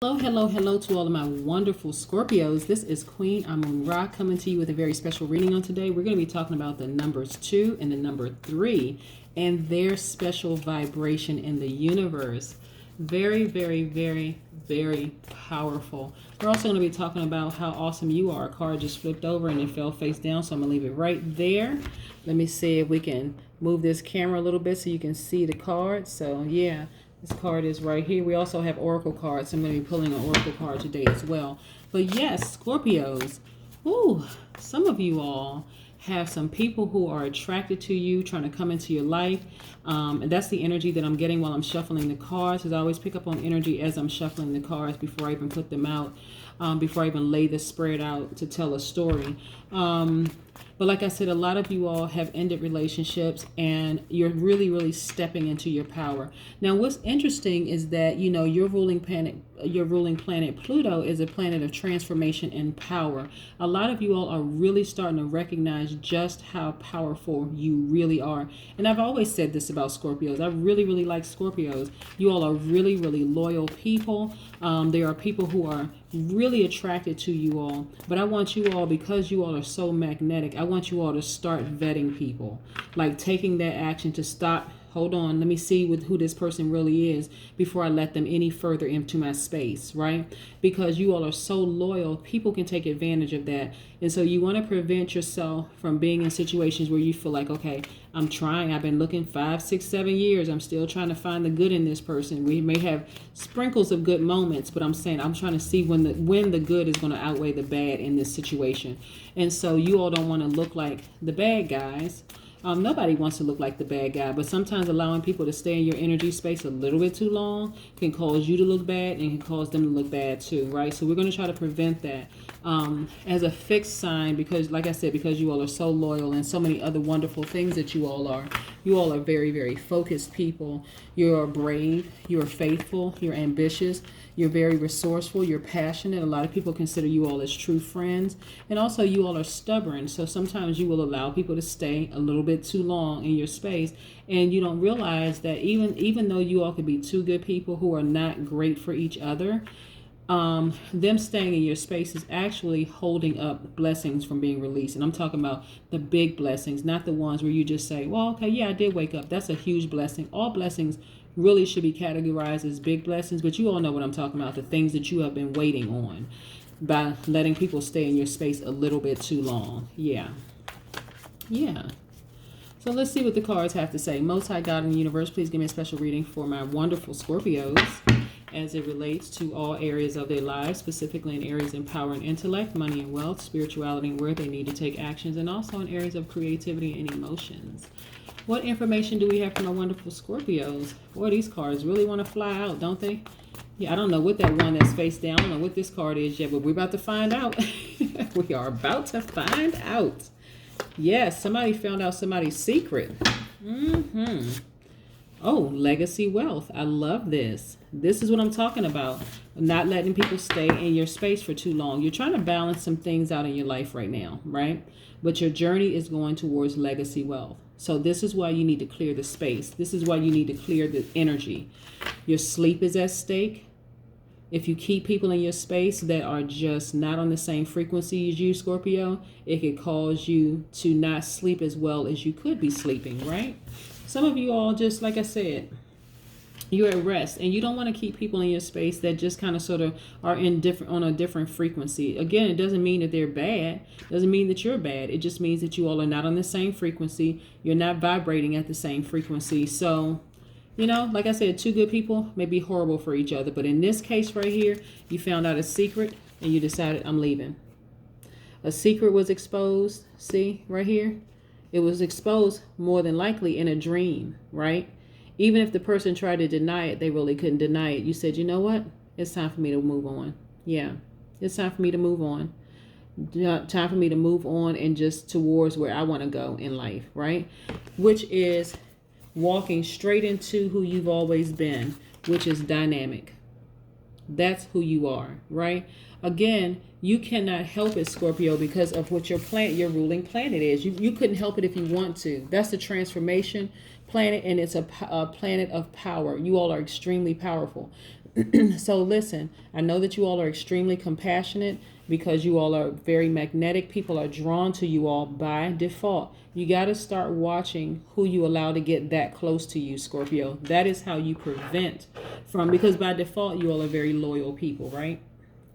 Hello, hello, hello to all of my wonderful Scorpios. This is Queen Amun Ra coming to you with a very special reading on today. We're going to be talking about the numbers 2 and the number 3 and their special vibration in the universe. Very, very, very, very powerful. We're also going to be talking about how awesome you are. A card just flipped over and it fell face down, so I'm going to leave it right there. Let me see if we can move this camera a little bit so you can see the card. So, yeah. This card is right here. We also have oracle cards. I'm going to be pulling an oracle card today as well. But yes, Scorpios, some of you all have some people who are attracted to you, trying to come into your life. And that's the energy that I'm getting while I'm shuffling the cards, because I always pick up on energy as I'm shuffling the cards before I even put them out, before I even lay the spread out to tell a story. But like I said, a lot of you all have ended relationships and you're really, really stepping into your power. Now, what's interesting is that, your ruling planet Pluto is a planet of transformation and power. A lot of you all are really starting to recognize just how powerful you really are. And I've always said this about Scorpios. I really, really like Scorpios. You all are really, really loyal people. There are people who are really attracted to you all, but I want you all, because you all are so magnetic, I want you all to start vetting people, like taking that action to stop. Hold on, let me see who this person really is before I let them any further into my space, right? Because you all are so loyal, people can take advantage of that. And so you want to prevent yourself from being in situations where you feel like, okay, I'm trying, I've been looking 5, 6, 7 years, I'm still trying to find the good in this person. We may have sprinkles of good moments, but I'm saying I'm trying to see when the good is going to outweigh the bad in this situation. And so you all don't want to look like the bad guys. Nobody wants to look like the bad guy, but sometimes allowing people to stay in your energy space a little bit too long can cause you to look bad and can cause them to look bad too, right? So we're going to try to prevent that as a fixed sign, because like I said, because you all are so loyal and so many other wonderful things that you all are. You all are very, very focused people. You're brave, you're faithful, you're ambitious, you're very resourceful, you're passionate. A lot of people consider you all as true friends. And also you all are stubborn. So sometimes you will allow people to stay a little bit too long in your space. And you don't realize that even though you all could be two good people who are not great for each other, them staying in your space is actually holding up blessings from being released. And I'm talking about the big blessings, not the ones where you just say, well, okay, yeah, I did wake up. That's a huge blessing. All blessings really should be categorized as big blessings, but you all know what I'm talking about, the things that you have been waiting on by letting people stay in your space a little bit too long. Yeah. So let's see what the cards have to say. Most High God in the universe, please give me a special reading for my wonderful Scorpios as it relates to all areas of their lives, specifically in areas of power and intellect, money and wealth, spirituality and where they need to take actions, and also in areas of creativity and emotions. What information do we have from our wonderful Scorpios? Boy, these cards really want to fly out, don't they? Yeah, I don't know what that one that's face down, I don't know what this card is yet, but we're about to find out. We are about to find out. Yes, somebody found out somebody's secret. Oh, legacy wealth. I love this. This is what I'm talking about. Not letting people stay in your space for too long. You're trying to balance some things out in your life right now, right? But your journey is going towards legacy wealth. So this is why you need to clear the space. This is why you need to clear the energy. Your sleep is at stake. If you keep people in your space that are just not on the same frequency as you, Scorpio, it could cause you to not sleep as well as you could be sleeping, right? Some of you all, just like I said, you're at rest and you don't want to keep people in your space that just kind of sort of are on a different frequency. Again, it doesn't mean that they're bad. It doesn't mean that you're bad. It just means that you all are not on the same frequency. You're not vibrating at the same frequency. So, like I said, two good people may be horrible for each other. But in this case right here, you found out a secret and you decided, I'm leaving. A secret was exposed. See, right here? It was exposed more than likely in a dream, right? Even if the person tried to deny it, they really couldn't deny it. You said, you know what? It's time for me to move on. Yeah, it's time for me to move on. Time for me to move on and just towards where I want to go in life, right? Which is walking straight into who you've always been, which is dynamic. That's who you are, right? Again, you cannot help it, Scorpio, because of what your ruling planet is. You couldn't help it if you want to. That's the transformation planet, and it's a planet of power. You all are extremely powerful. So listen, I know that you all are extremely compassionate because you all are very magnetic. People are drawn to you all by default. You got to start watching who you allow to get that close to you, Scorpio. That is how you prevent from, because by default, you all are very loyal people, right?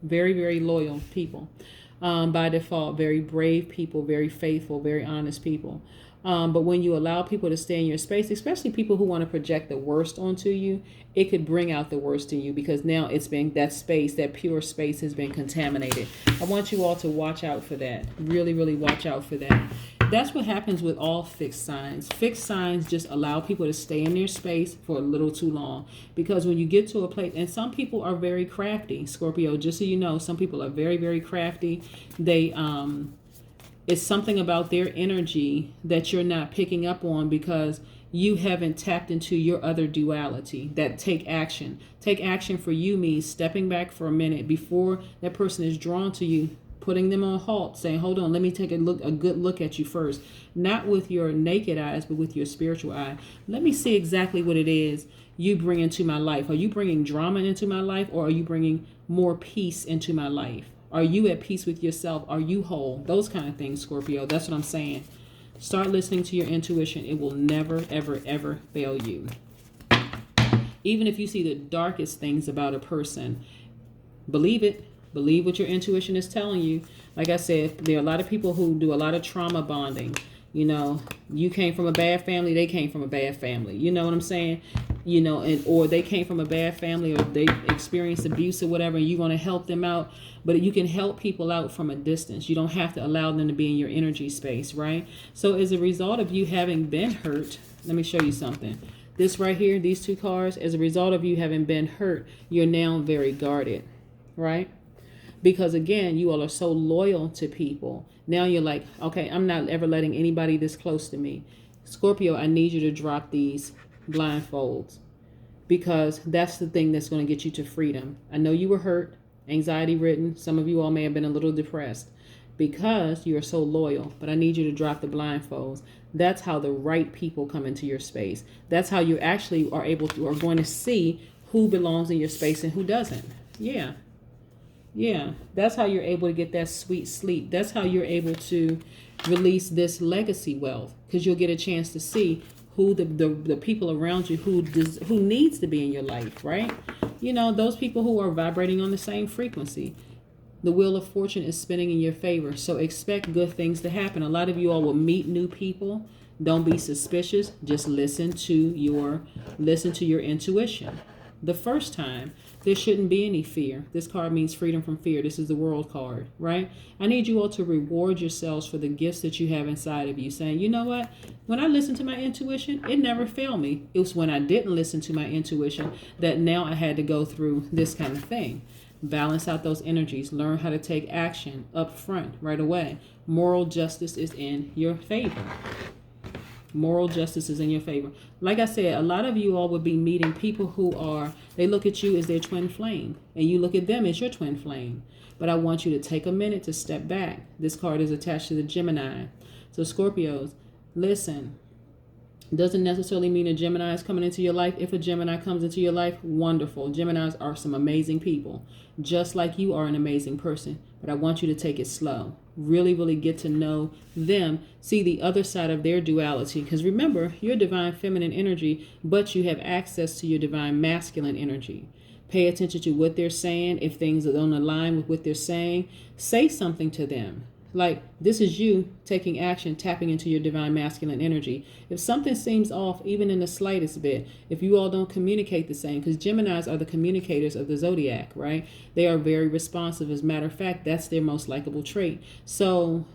Very, very loyal people. By default, very brave people, very faithful, very honest people. But when you allow people to stay in your space, especially people who want to project the worst onto you, it could bring out the worst in you, because now it's been, that space, that pure space has been contaminated. I want you all to watch out for that. Really, really watch out for that. That's what happens with all fixed signs. Fixed signs just allow people to stay in their space for a little too long. Because when you get to a place, and some people are very crafty, Scorpio, just so you know, some people are very, very crafty. They, it's something about their energy that you're not picking up on because you haven't tapped into your other duality. That take action. Take action for you means stepping back for a minute before that person is drawn to you, putting them on halt, saying, hold on, let me take a good look at you first. Not with your naked eyes, but with your spiritual eye. Let me see exactly what it is you bring into my life. Are you bringing drama into my life, or are you bringing more peace into my life? Are you at peace with yourself? Are you whole? Those kind of things, Scorpio. That's what I'm saying. Start listening to your intuition. It will never, ever, ever fail you. Even if you see the darkest things about a person, believe it. Believe what your intuition is telling you. Like I said, there are a lot of people who do a lot of trauma bonding. You know, you came from a bad family, they came from a bad family. You know what I'm saying? You know, and or they came from a bad family, or they experienced abuse or whatever, and you want to help them out. But you can help people out from a distance. You don't have to allow them to be in your energy space, right? So as a result of you having been hurt, let me show you something. This right here, these two cards, as a result of you having been hurt, you're now very guarded, right? Because again, you all are so loyal to people. Now you're like, okay, I'm not ever letting anybody this close to me. Scorpio, I need you to drop these blindfolds, because that's the thing that's going to get you to freedom. I know you were hurt, anxiety ridden. Some of you all may have been a little depressed because you are so loyal, but I need you to drop the blindfolds. That's how the right people come into your space. That's how you actually are going to see who belongs in your space and who doesn't. Yeah, that's how you're able to get that sweet sleep. That's how you're able to release this legacy wealth, because you'll get a chance to see who the people around you who needs to be in your life, right? You know, those people who are vibrating on the same frequency. The wheel of fortune is spinning in your favor, so expect good things to happen. A lot of you all will meet new people. Don't be suspicious. Just listen to your intuition. The first time, there shouldn't be any fear. This card means freedom from fear. This is the World card, right? I need you all to reward yourselves for the gifts that you have inside of you, saying, you know what? When I listen to my intuition, it never failed me. It was when I didn't listen to my intuition that now I had to go through this kind of thing. Balance out those energies. Learn how to take action up front right away. Moral justice is in your favor. Moral justice is in your favor. Like I said, a lot of you all would be meeting people who they look at you as their twin flame, and you look at them as your twin flame. But I want you to take a minute to step back. This card is attached to the Gemini. So Scorpios, listen. Doesn't necessarily mean a Gemini is coming into your life. If a Gemini comes into your life, wonderful. Geminis are some amazing people, just like you are an amazing person. But I want you to take it slow. Really, really get to know them. See the other side of their duality. Because remember, you're divine feminine energy, but you have access to your divine masculine energy. Pay attention to what they're saying. If things don't align with what they're saying, say something to them. Like, this is you taking action, tapping into your divine masculine energy. If something seems off, even in the slightest bit, if you all don't communicate the same, because Geminis are the communicators of the Zodiac, right? They are very responsive. As a matter of fact, that's their most likable trait. So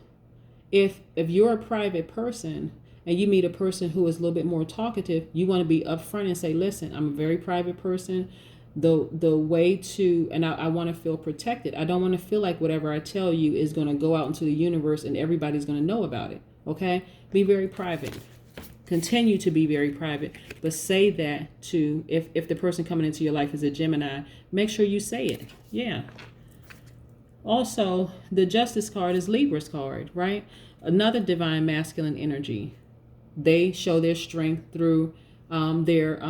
if you're a private person and you meet a person who is a little bit more talkative, you want to be upfront and say, listen, I'm a very private person. The way to, and I want to feel protected. I don't want to feel like whatever I tell you is going to go out into the universe and everybody's going to know about it. Okay? Be very private. Continue to be very private. But say that to, if the person coming into your life is a Gemini, make sure you say it. Yeah. Also, the Justice card is Libra's card, right? Another divine masculine energy. They show their strength through their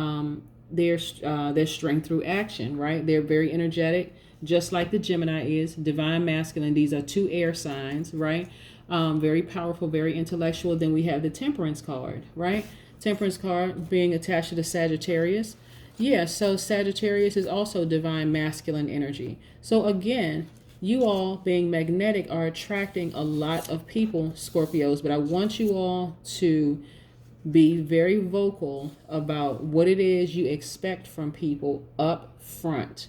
their strength through action, right? They're very energetic, just like the Gemini is. Divine masculine, these are two air signs, right? Very powerful, very intellectual. Then we have the Temperance card, right? Temperance card being attached to the Sagittarius. Yeah, so Sagittarius is also divine masculine energy. So again, you all being magnetic are attracting a lot of people, Scorpios, but I want you all to be very vocal about what it is you expect from people up front.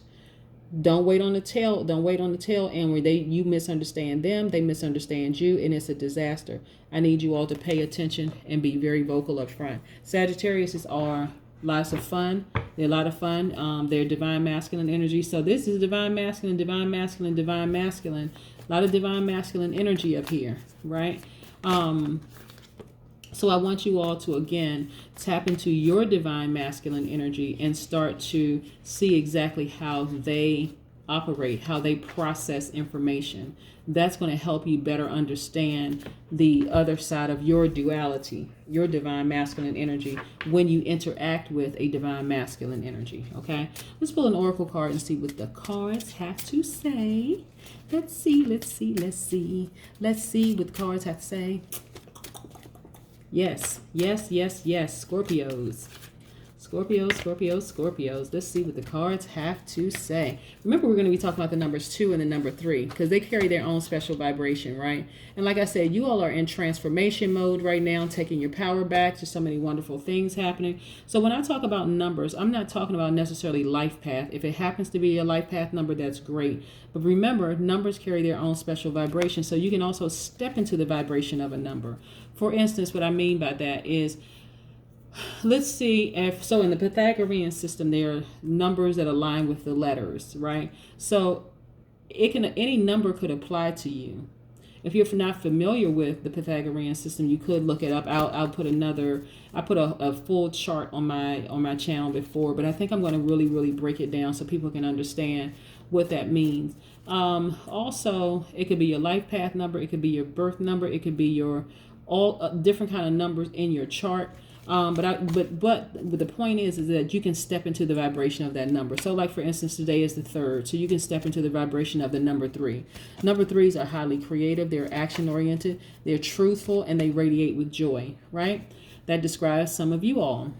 Don't wait on the tail. Don't wait on the tail end where you misunderstand them, they misunderstand you, and it's a disaster. I need you all to pay attention and be very vocal up front. Sagittarius are lots of fun. They're a lot of fun. They're divine masculine energy. So this is divine masculine, divine masculine, divine masculine. A lot of divine masculine energy up here, right? So I want you all to, again, tap into your divine masculine energy and start to see exactly how they operate, how they process information. That's going to help you better understand the other side of your duality, your divine masculine energy, when you interact with a divine masculine energy, okay? Let's pull an oracle card and see what the cards have to say. Let's see what the cards have to say. Yes. Scorpios. Let's see what the cards have to say. Remember, we're going to be talking about the numbers 2 and the number 3 because they carry their own special vibration, right? And like I said, you all are in transformation mode right now, taking your power back. There's so many wonderful things happening. So when I talk about numbers, I'm not talking about necessarily life path. If it happens to be a life path number, that's great. But remember, numbers carry their own special vibration. So you can also step into the vibration of a number. For instance, what I mean by that is, let's see if, so in the Pythagorean system, there are numbers that align with the letters, right? So any number could apply to you. If you're not familiar with the Pythagorean system, you could look it up. I put a full chart on my channel before, but I think I'm going to really break it down so people can understand what that means. Also, it could be your life path number, it could be your birth number, it could be your all different kind of numbers in your chart. But the point is that you can step into the vibration of that number. So like, for instance, today is the 3rd. So you can step into the vibration of the number 3. Number 3s are highly creative. They're action oriented. They're truthful, and they radiate with joy, right? That describes some of you all.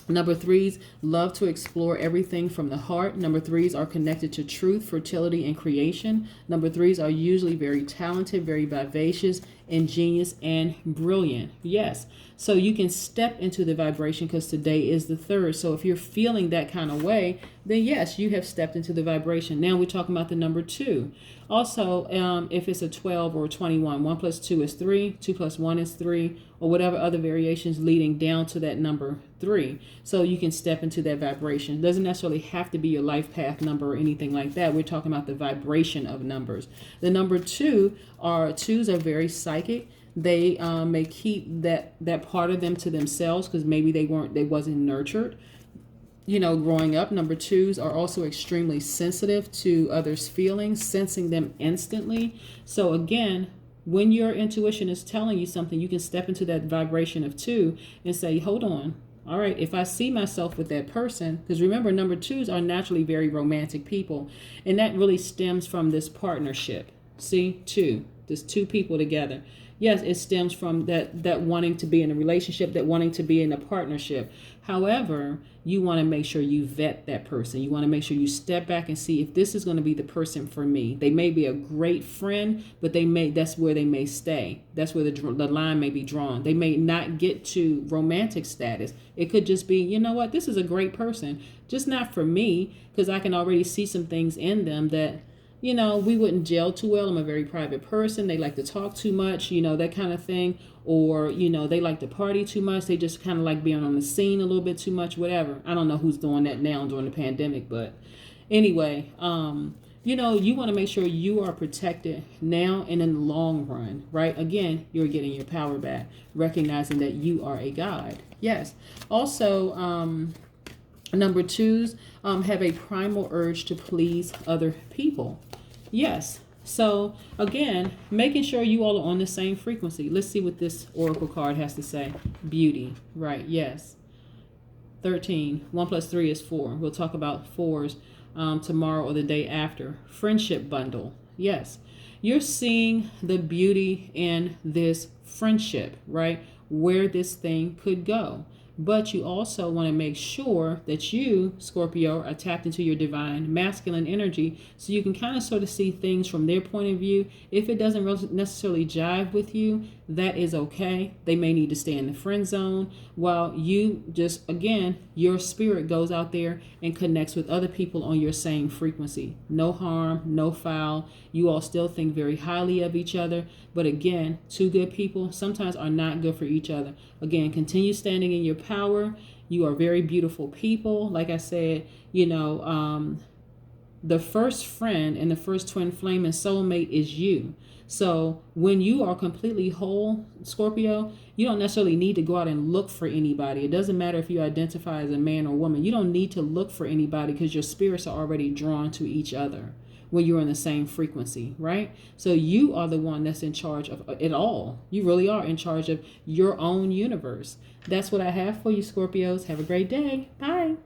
Number 3s love to explore everything from the heart. Number 3s are connected to truth, fertility, and creation. Number 3s are usually very talented, very vivacious, ingenious, and brilliant. Yes. So you can step into the vibration because today is the 3rd. So if you're feeling that kind of way, then yes, you have stepped into the vibration. Now we're talking about the number 2. Also, if it's a 12 or a 21, 1 plus 2 is 3, 2 plus 1 is 3, or whatever other variations leading down to that number 3. So you can step into that vibration. It doesn't necessarily have to be your life path number or anything like that. We're talking about the vibration of numbers. The number 2s are very psychic. They may keep that part of them to themselves because maybe they wasn't nurtured. Growing up. Number 2s are also extremely sensitive to others' feelings, sensing them instantly. So again, when your intuition is telling you something, you can step into that vibration of 2 and say, hold on. All right, if I see myself with that person, because remember, number 2s are naturally very romantic people, and that really stems from this partnership. See, 2, there's 2 people together. Yes, it stems from that wanting to be in a relationship, that wanting to be in a partnership. However, you want to make sure you vet that person. You want to make sure you step back and see if this is going to be the person for me. They may be a great friend, but that's where they may stay. That's where the line may be drawn. They may not get to romantic status. It could just be, you know what, this is a great person, just not for me, because I can already see some things in them that, we wouldn't gel too well. I'm a very private person. They like to talk too much, that kind of thing. Or, they like to party too much. They just kind of like being on the scene a little bit too much, whatever. I don't know who's doing that now during the pandemic. But anyway, you want to make sure you are protected now and in the long run, right? Again, you're getting your power back, recognizing that you are a guide. Yes. Also, number 2s have a primal urge to please other people. Yes. So again, making sure you all are on the same frequency. Let's see what this oracle card has to say. Beauty. Right. Yes. 13. 1 plus 3 is 4. We'll talk about fours tomorrow or the day after. Friendship bundle. Yes. You're seeing the beauty in this friendship, right? Where this thing could go. But you also want to make sure that you, Scorpio, are tapped into your divine masculine energy so you can kind of sort of see things from their point of view. If it doesn't necessarily jive with you, that is okay. They may need to stay in the friend zone while you just, again, your spirit goes out there and connects with other people on your same frequency. No harm, no foul. You all still think very highly of each other. But again, two good people sometimes are not good for each other. Again, continue standing in your power. You are very beautiful people. Like I said, the first friend and the first twin flame and soulmate is you. So when you are completely whole, Scorpio, you don't necessarily need to go out and look for anybody. It doesn't matter if you identify as a man or woman. You don't need to look for anybody because your spirits are already drawn to each other when you're in the same frequency, right? So you are the one that's in charge of it all. You really are in charge of your own universe. That's what I have for you, Scorpios. Have a great day. Bye.